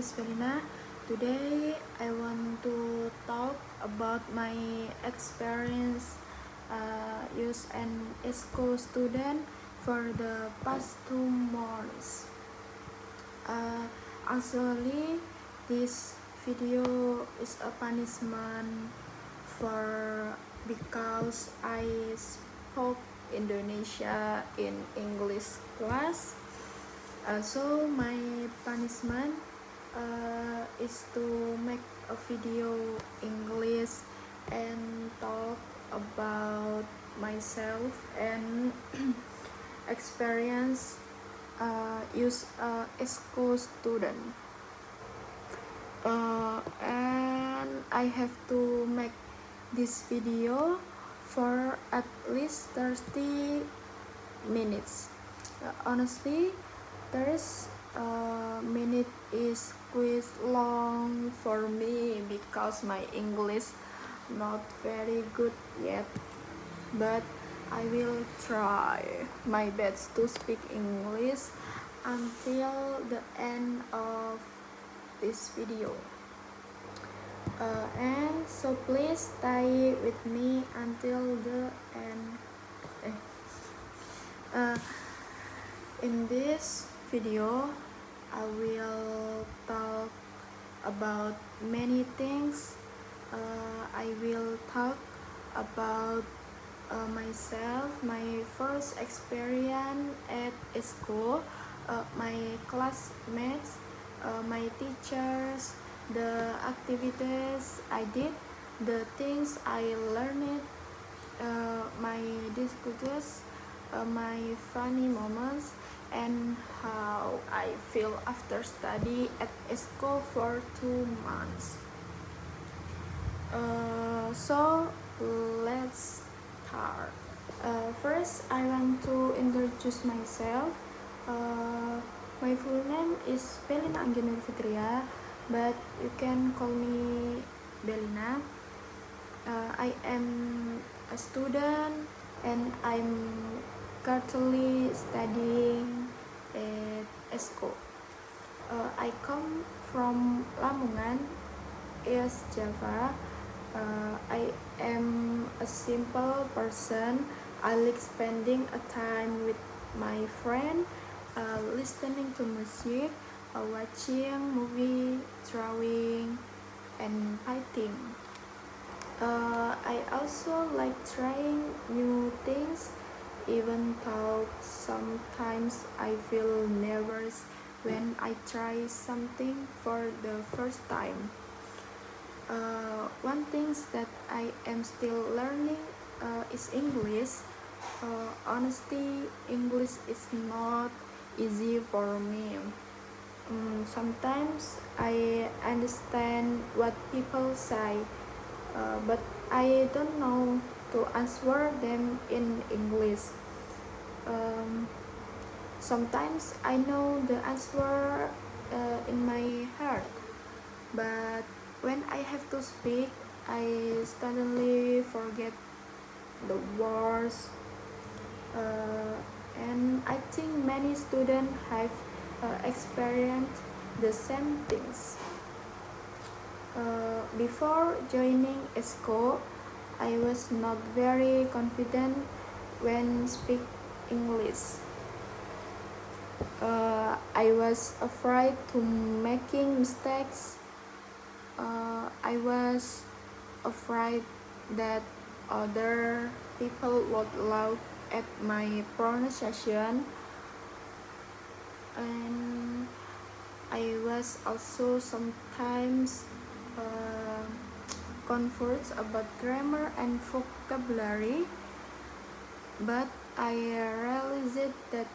is Belina. Today I want to talk about my experience as an ESCO student for the past 2 months. Actually, this video is a punishment for because I spoke Indonesia in English class. So my punishment is to make a video English and talk about myself and experience use ESCO student. And I have to make this video for at least 30 minutes. Honestly, there is minute is quite long for me because my English not very good yet, but I will try my best to speak English until the end of this video. And so please stay with me until the end. In this video, I will talk about many things. I will talk about myself, my first experience at school, my classmates, my teachers, the activities I did, the things I learned, my difficulties, my funny moments, and how I feel after study at school for 2 months. So let's start. First, I want to introduce myself. My full name is Belina Angginur Fitria, but you can call me Belina. I am a student and I'm currently studying at ESCO. I come from Lamongan, East Java. I am a simple person. I like spending a time with my friend, listening to music, watching movie, drawing, and fighting. I also like trying new things, even though sometimes I feel nervous when I try something for the first time. One thing that I am still learning is English. Honestly, English is not easy for me. Sometimes I understand what people say, but I don't know to answer them in English. Sometimes I know the answer in my heart, but when I have to speak, I suddenly forget the words. And I think many students have experienced the same things. Before joining ESCO, I was not very confident when speak English. I was afraid to making mistakes. I was afraid that other people would laugh at my pronunciation, and I was also sometimes confused about grammar and vocabulary, but I realized that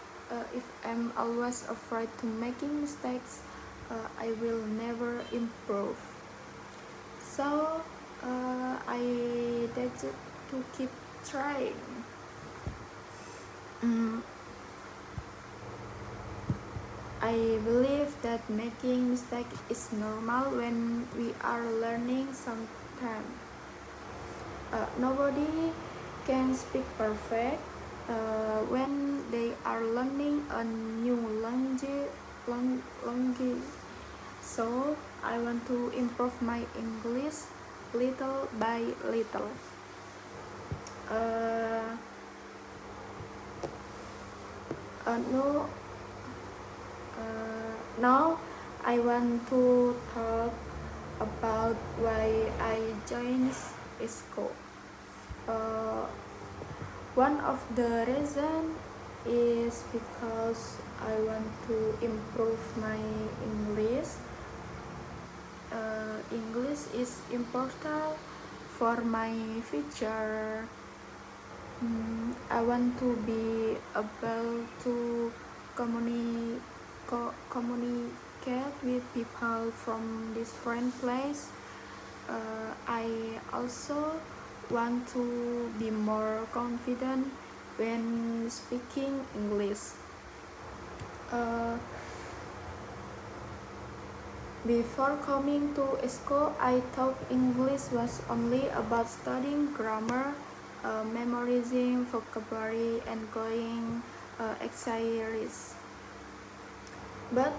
if I'm always afraid to making mistakes, I will never improve. So I decided to keep trying. I believe that making mistake is normal when we are learning something. Nobody can speak perfect when they are learning a new language. So I want to improve my English little by little. Uh, no, Now I want to talk about why I joined ISCO. Uh, One of the reasons is because I want to improve my English. English is important for my future. I want to be able to communicate with people from different places. I also want to be more confident when speaking English. Before coming to school, I thought English was only about studying grammar, memorizing vocabulary, and going exercises. But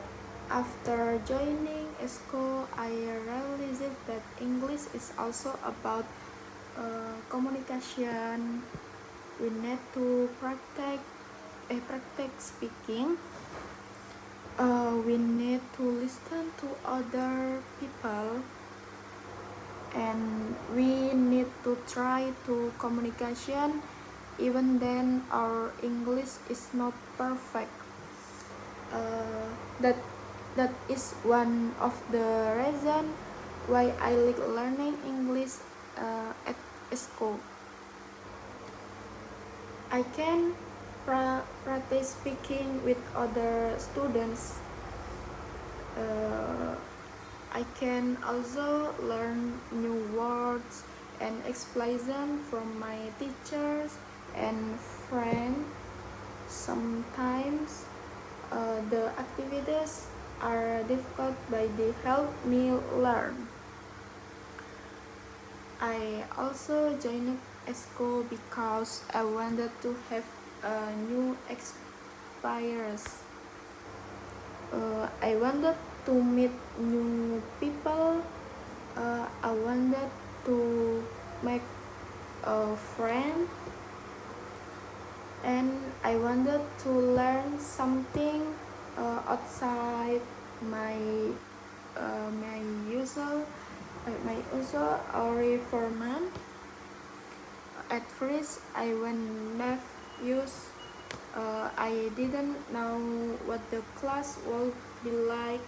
after joining school, I realized that English is also about communication. We need to practice speaking. We need to listen to other people, and we need to try to communication even then our English is not perfect. That is one of the reasons why I like learning English at school. I can practice speaking with other students. I can also learn new words and expressions from my teachers and friends. Sometimes the activities are difficult, but they help me learn. I also joined school because I wanted to have a new experience. I wanted to meet new people. I wanted to make a friend, and I wanted to learn something outside my usual environment. At first, I went use. I didn't know what the class would be like.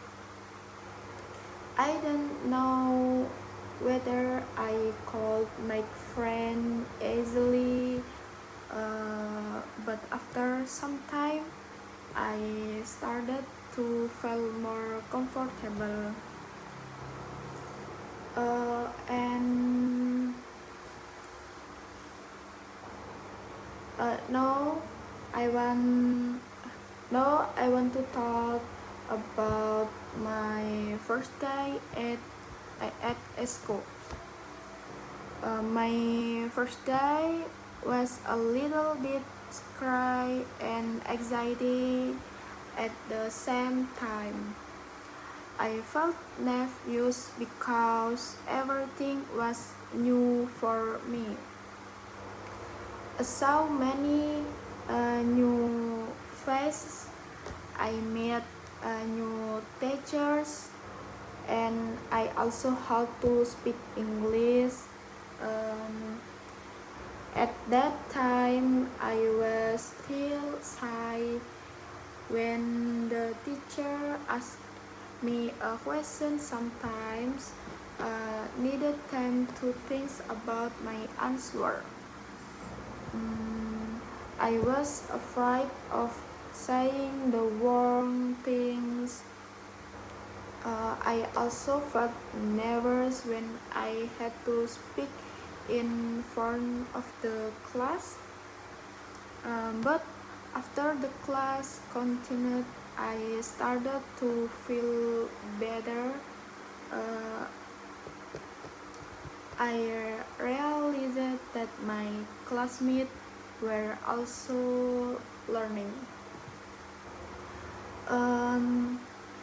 I didn't know whether I could make friends easily. But after some time, I started to feel more comfortable. And now I want to talk about my first day at school. My first day was a little bit scary and anxiety at the same time. I felt nervous because everything was new for me. I saw many new faces. I met new teachers, and I also had to speak English. At that time, I was still shy. When the teacher asked me a question, sometimes needed time to think about my answer. I was afraid of saying the wrong things. I also felt nervous when I had to speak in front of the class. But after the class continued, I started to feel better. I realized that my classmates were also learning.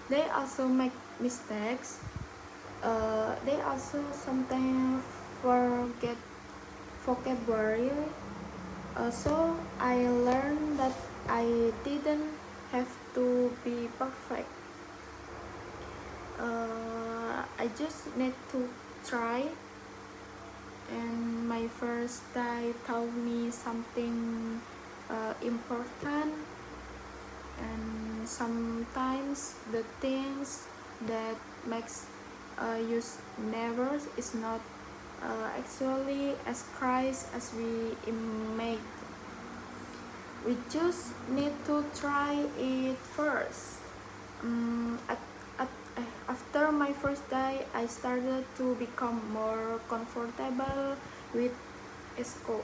They also make mistakes. They also sometimes forget vocabulary. So I learned that I didn't have to be perfect. I just need to try. And my first day taught me something important. And sometimes the things that makes you nervous is not actually as crazy as we imagine. We just need to try it first. At, after my first day, I started to become more comfortable with ESCO.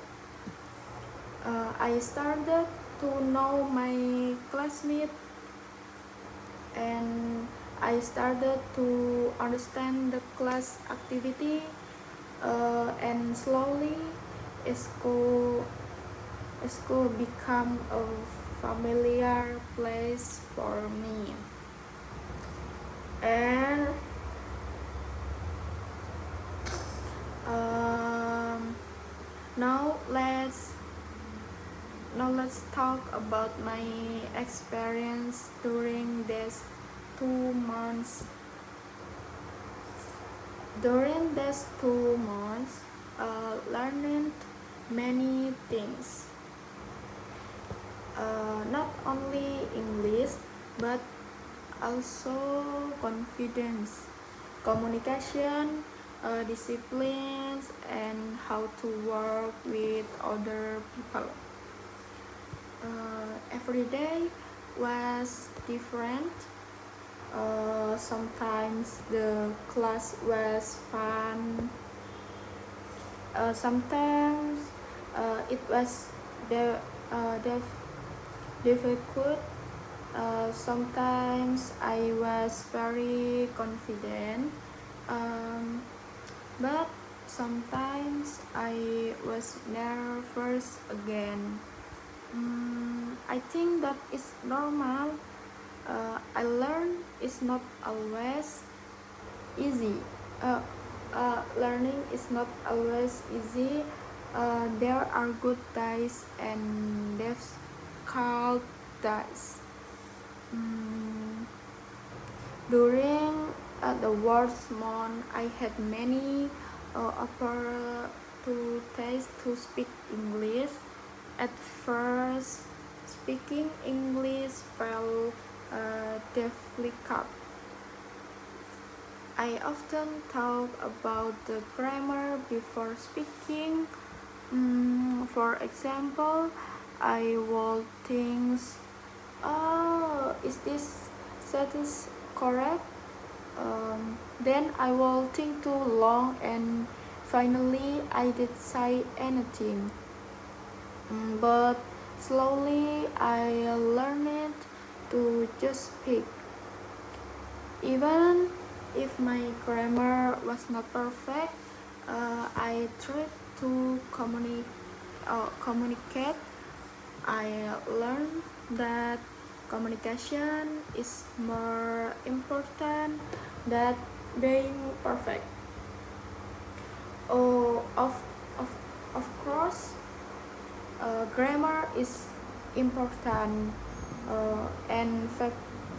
I started to know my classmates, and I started to understand the class activity, and slowly ESCO become a familiar place for me. And now let's talk about my experience during these 2 months. During these 2 months, learning many things. Not only English, but also confidence, communication, disciplines, and how to work with other people. Every day was different. Sometimes the class was fun. Sometimes it was difficult. Sometimes I was very confident, but sometimes I was nervous again. I think that is normal. I learn is not always easy. Learning is not always easy. There are good days and difficult days. During the worst month, I had many opportunities to speak English. At first, speaking English felt difficult. I often talk about the grammar before speaking. For example, I will think, oh, is this sentence correct? Then I will think too long, and finally I did say anything. But slowly I learned to just speak. Even if my grammar was not perfect, I tried to communicate. I learned that communication is more important than being perfect. Oh, of course, grammar is important, and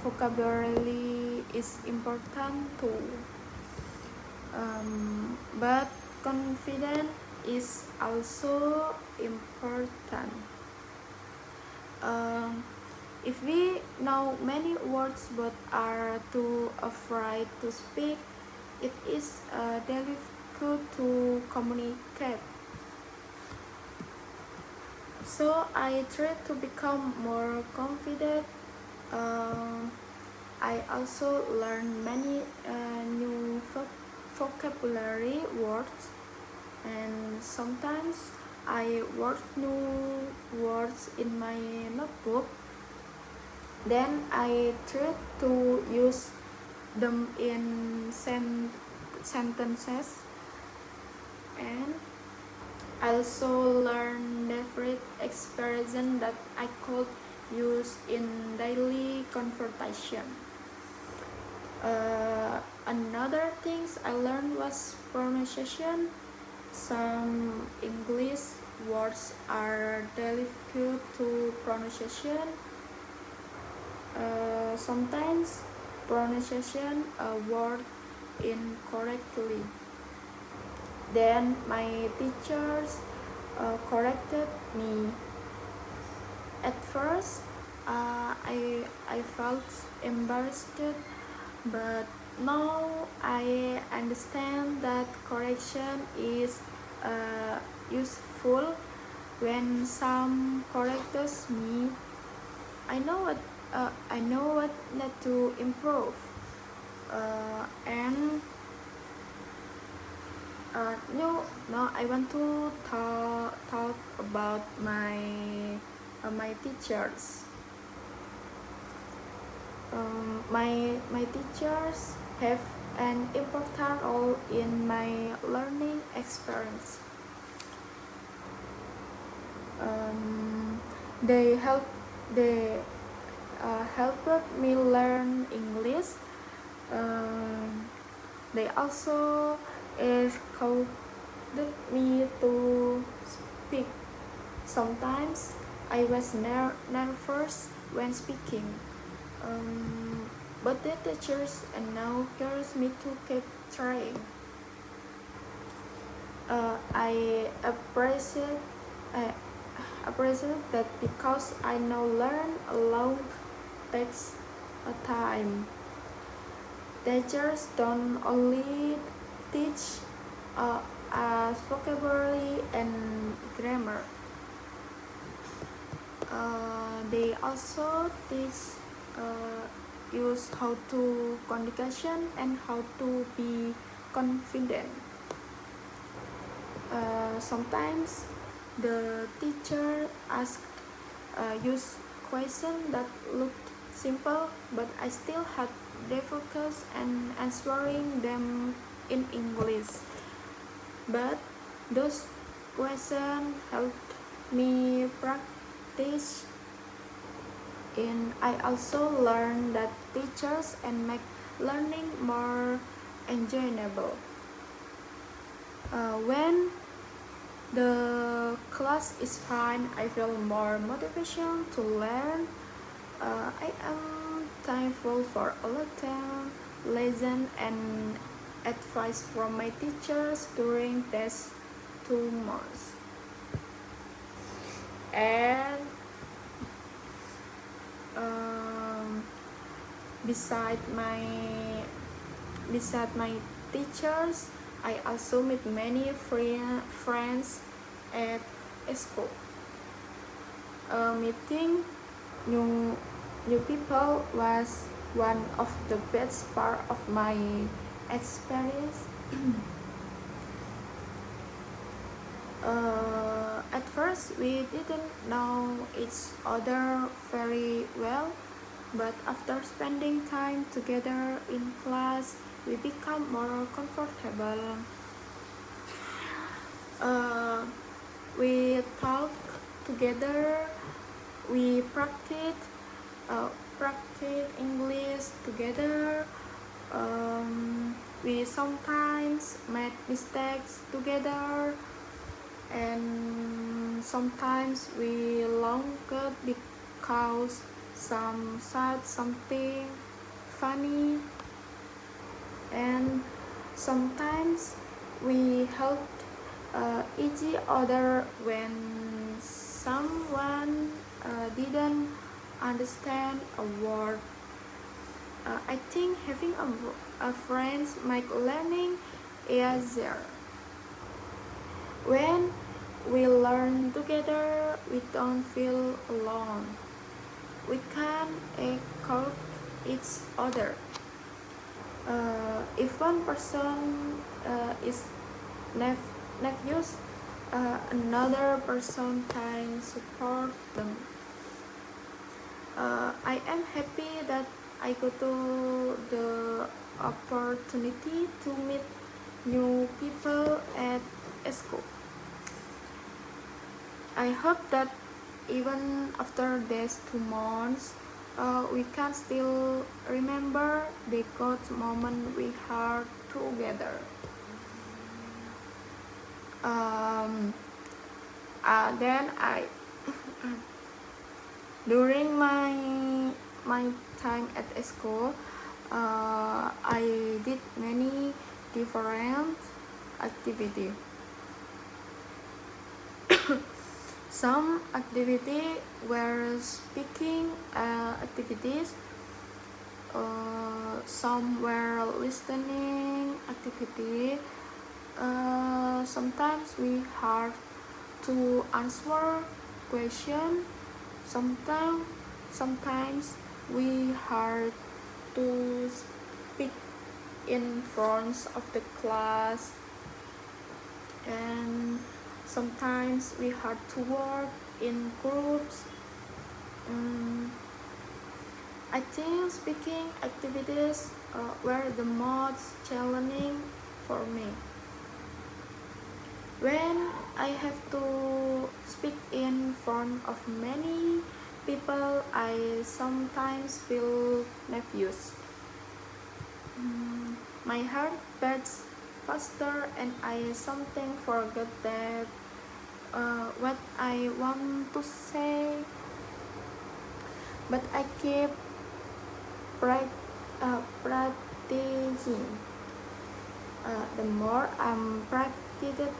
vocabulary is important too. But confidence is also important. If we know many words but are too afraid to speak, it is difficult to communicate. So I try to become more confident. I also learn many new vocabulary words, and sometimes I write new words in my notebook. Then I try to use them in sentences, and also learn different expressions that I could use in daily conversation. another things I learned was pronunciation. Some English words are difficult to pronunciation. Sometimes pronunciation a word incorrectly. Then my teachers corrected me. At first, I felt embarrassed, but now I understand that correction is useful. When some corrects me, I know what not to improve. And no, I want to talk about my teachers. My teachers have an important role in my learning experience. They helped me learn English. They also encouraged me to speak. Sometimes I was nervous when speaking, but the teachers now encourage me to keep trying. I appreciate that because I now learn alone takes a time. Teachers don't only teach vocabulary and grammar. They also teach use how to communication and how to be confident. Sometimes the teacher asked use questions that looked simple, but I still had difficulty in answering them in English. But those questions helped me practice. And I also learned that teachers and make learning more enjoyable. When the class is fun, I feel more motivation to learn. I am thankful for all of them, lesson and advice from my teachers during these 2 months. And beside my teachers, I also meet many friends at school. Meeting new people was one of the best part of my experience. At first, we didn't know each other very well, but after spending time together in class, we become more comfortable. We talk together, we practice English together. We sometimes make mistakes together, and sometimes we longer because some said something funny, and sometimes we helped each other when someone didn't understand a word. I think having a friend make learning easier. When we learn together, we don't feel alone. We can encourage each other. If one person is nervous, another person can support them. I am happy that I got the opportunity to meet new people at school. I hope that even after these 2 months, we can still remember the good moment we had together. Then during my time at school, I did many different activities. Some activity were speaking activities, some were listening activity. Sometimes we had to answer question. Sometimes we had to speak in front of the class, and sometimes we had to work in groups. I think speaking activities were the most challenging for me. When I have to speak in front of many people, I sometimes feel nervous. My heart beats faster and I sometimes forget that what I want to say. But I keep practicing. The more I'm practiced,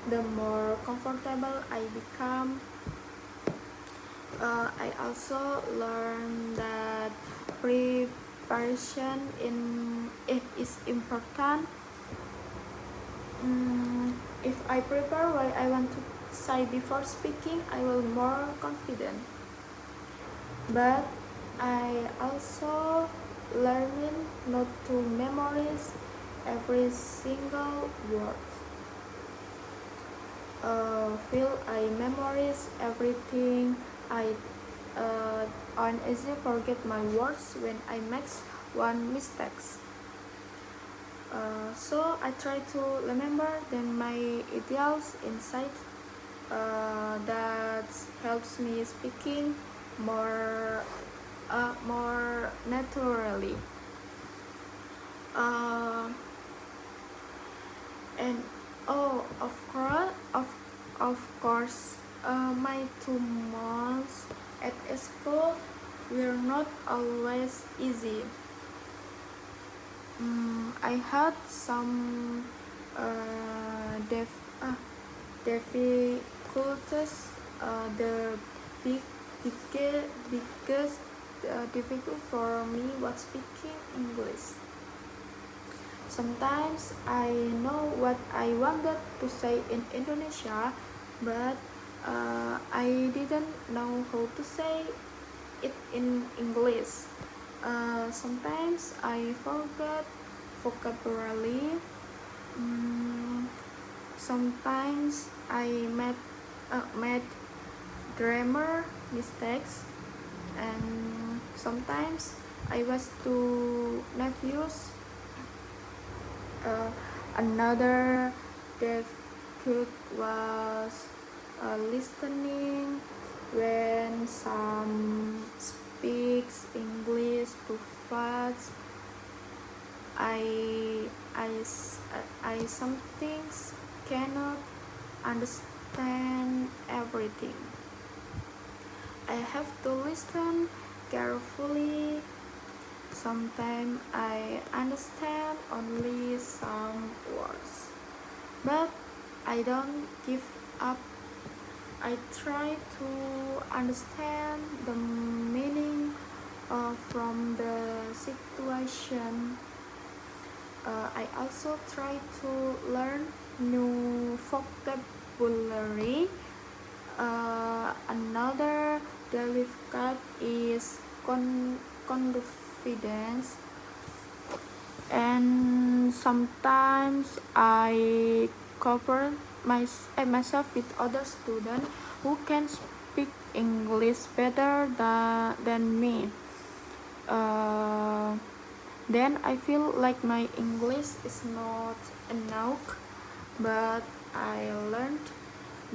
the more comfortable I become. I also learned that preparation is important. If I prepare what I want to say before speaking, I will more confident. But I also learning not to memorize every single word. Feel I memorize everything. I easily forget my words when I make one mistakes. So I try to remember then my ideals inside. That helps me speaking more naturally. And of course, my 2 months at school were not always easy. I had some difficulties. The biggest difficult for me was speaking English. Sometimes I know what I wanted to say in Indonesia, but I didn't know how to say it in English. Sometimes I forgot vocabulary. Sometimes I made grammar mistakes, and sometimes I was too nervous. Another difficult was listening when some speaks English too fast. I sometimes cannot understand everything. I have to listen carefully. Sometimes I understand only some words, but I don't give up. I try to understand the meaning from the situation. I also try to learn new vocabulary. Another difficult is confidence, and sometimes I compare myself with other students who can speak English better than me. Then I feel like my English is not enough, but I learned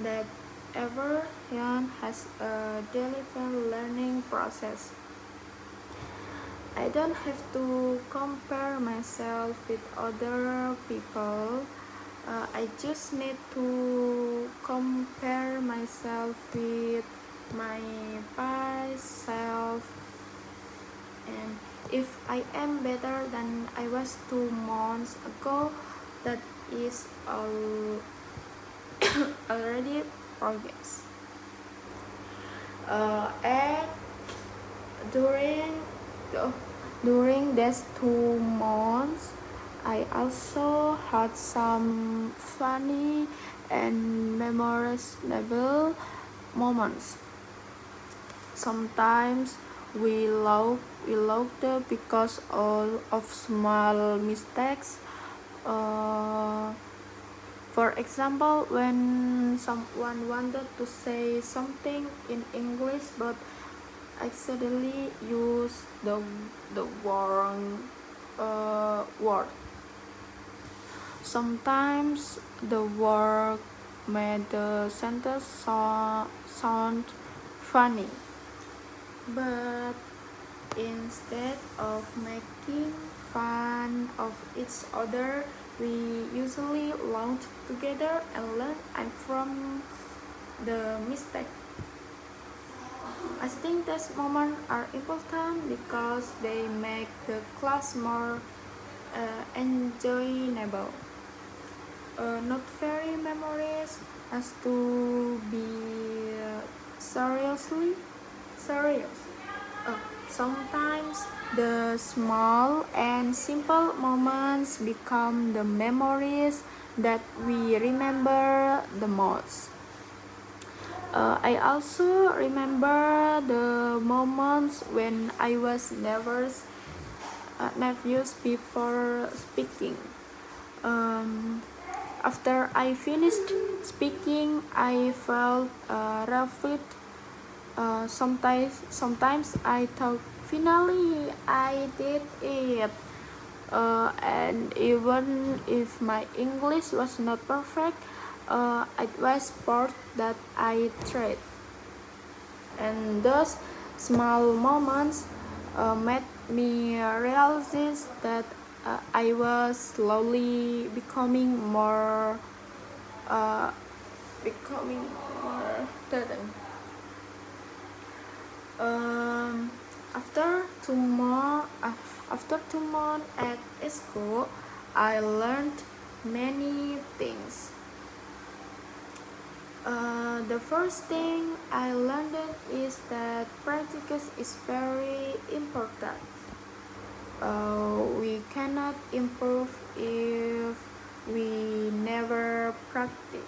that everyone has a different learning process. I don't have to compare myself with other people. I just need to compare myself with my past self, and if I am better than I was 2 months ago, that is already progress. And during the, during these 2 months, I also had some funny and memorable moments. Sometimes we laughed because of small mistakes. Uh, for example, when someone wanted to say something in English but accidentally used the wrong word. Sometimes the word made the sentence sound funny, but instead of making fun of each other, we usually laugh together and learn from the mistake. I think these moments are important because they make the class more enjoyable. Not very memories has to be seriously serious. Sometimes the small and simple moments become the memories that we remember the most. I also remember the moments when I was nervous before speaking. After I finished speaking, I felt relieved. Sometimes I thought, finally I did it. And even if my English was not perfect, it was part that I tried. And those small moments made me realize that I was slowly uh, becoming more certain. Um, after 2 months at school, I learned many things. The first thing I learned is that practice is very important. We cannot improve if we never practice.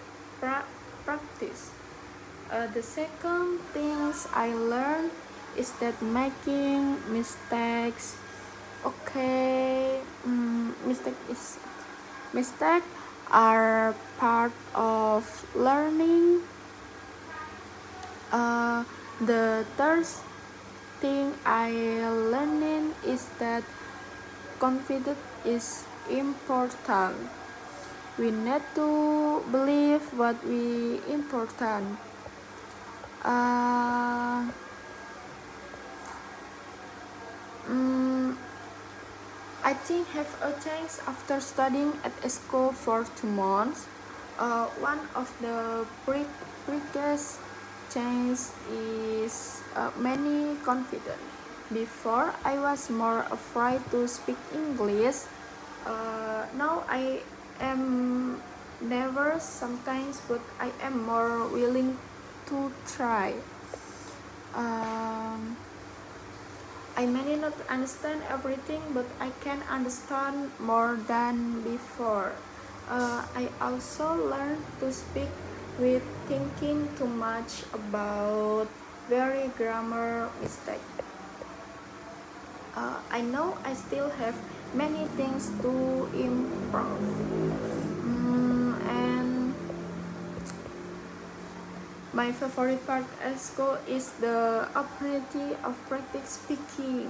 The second things I learned is that making mistakes okay. Mistakes are part of learning. The third thing I learned is that confidence is important. We need to believe what we important. I think have a chance after studying at school for 2 months. One of the biggest change is many confident. Before I was more afraid to speak English. Now I am nervous sometimes, but I am more willing to try. I may not understand everything, but I can understand more than before. I also learned to speak with thinking too much about very grammar mistake. I know I still have many things to improve. And my favorite part at school is the opportunity of practice speaking.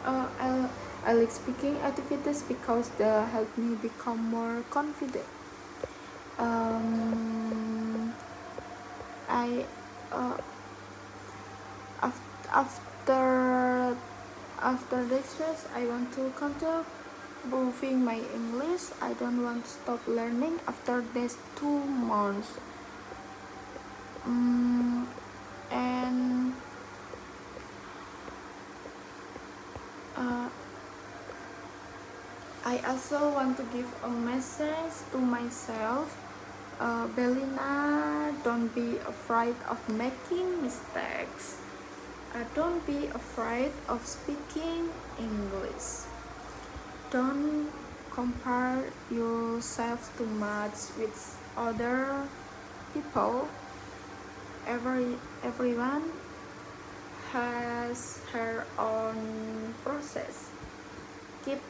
I like speaking activities because they help me become more confident. I After After this phase, I want to continue improving my English. I don't want to stop learning after these 2 months. And I also want to give a message to myself. Belina, don't be afraid of making mistakes. Don't be afraid of speaking English. Don't compare yourself too much with other people. Everyone has her own process. Keep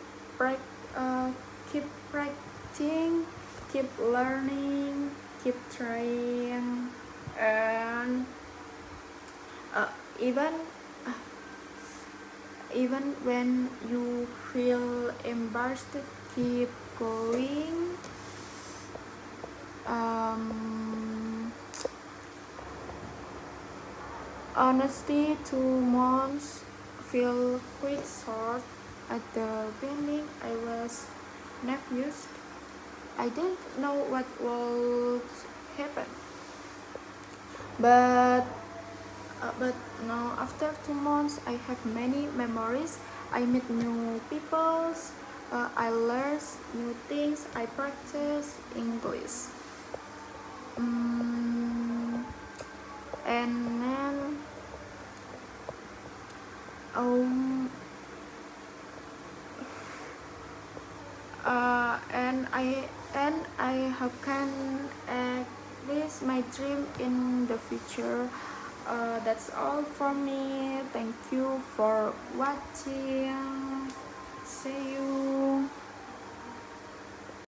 practicing, keep learning, keep trying, and even when you feel embarrassed, keep going. Honestly, 2 months feel quite short. At the beginning, I was nervous. I didn't know what would happen. But now, after 2 months, I have many memories. I meet new people. I learn new things. I practice English. And then and I hope can reach my dream in the future. That's all from me. Thank you for watching. See you.